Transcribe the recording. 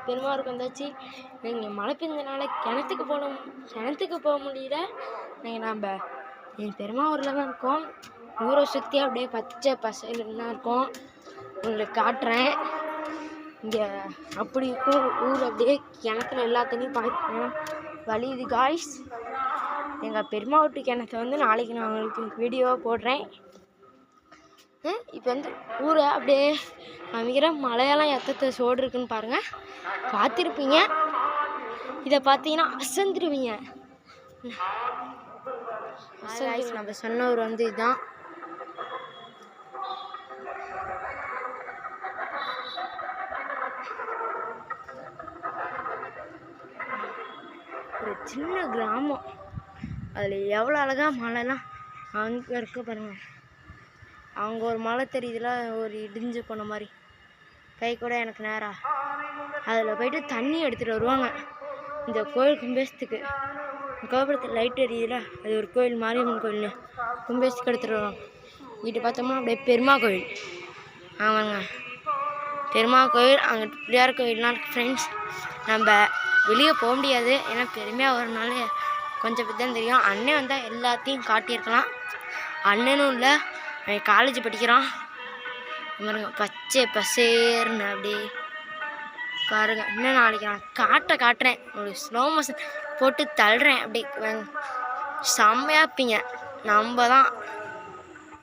பெருமாளுக்கு வந்தாச்சு. இங்கே மழை பெஞ்சனால கிணத்துக்கு போக முடியல. நம்ம எங்கள் பெருமா ஊரில் தான் இருக்கோம். ஊரை சுற்றி அப்படியே பச்சை பசையில தான் இருக்கோம். உங்களுக்கு காட்டுறேன். இங்கே அப்படி இருக்கும் ஊர். அப்படியே கிணத்துல எல்லாத்தையும் பார்த்து வலியுது காய்ஸ். எங்கள் பெருமா வீட்டு கிணத்தை வந்து நாளைக்கு நான் உங்களுக்கு வீடியோவாக போடுறேன். இப்போ வந்து ஊரை அப்படியே அமைக்கிற மழையெல்லாம் எத்தத்தை சோடு இருக்குன்னு பாருங்கள், பார்த்துருப்பீங்க. இதை பார்த்தீங்கன்னா அசந்துருவீங்க. நம்ம சொன்ன ஊர் வந்து இதுதான். ஒரு சின்ன கிராமம், அதில் எவ்வளோ அழகாக மழைலாம் அங்கே இருக்க பாருங்கள். அவங்க ஒரு மலை தெரியுதுல, ஒரு இடிஞ்சு போன மாதிரி கை கூட எனக்கு நேராக அதில் போயிட்டு தண்ணி எடுத்துகிட்டு வருவாங்க இந்த கோயில் கும்பேசத்துக்கு. கோபுரத்தில் லைட் எரியுதுல, அது ஒரு கோயில், மாரியம்மன் கோயில்னு. கும்பேசத்துக்கு எடுத்துகிட்டு வருவாங்க. இங்கிட்டு பார்த்தோம்னா அப்படியே பெருமா கோயில். ஆமாங்க, பெருமா கோயில். அங்கே பிள்ளையார் கோயில்லாம் ஃப்ரெண்ட்ஸ். நம்ம வெளியே போக முடியாது, ஏன்னா பெருமையாக வரனால கொஞ்சம் பற்றி தான் தெரியும். அண்ணன் வந்தால் எல்லாத்தையும் காட்டியிருக்கலாம். அண்ணனும் இல்லை, அவன் காலேஜ் படிக்கிறான். பாருங்க பச்சை பசேர்னு அப்படியே பாருங்க. இன்னும் நாளைக்கு நான் காட்டுறேன். ஒரு ஸ்லோ மோஷன் போட்டு தள்ளுறேன். அப்படியே செம்மையாக இருப்பீங்க. நம்ம தான்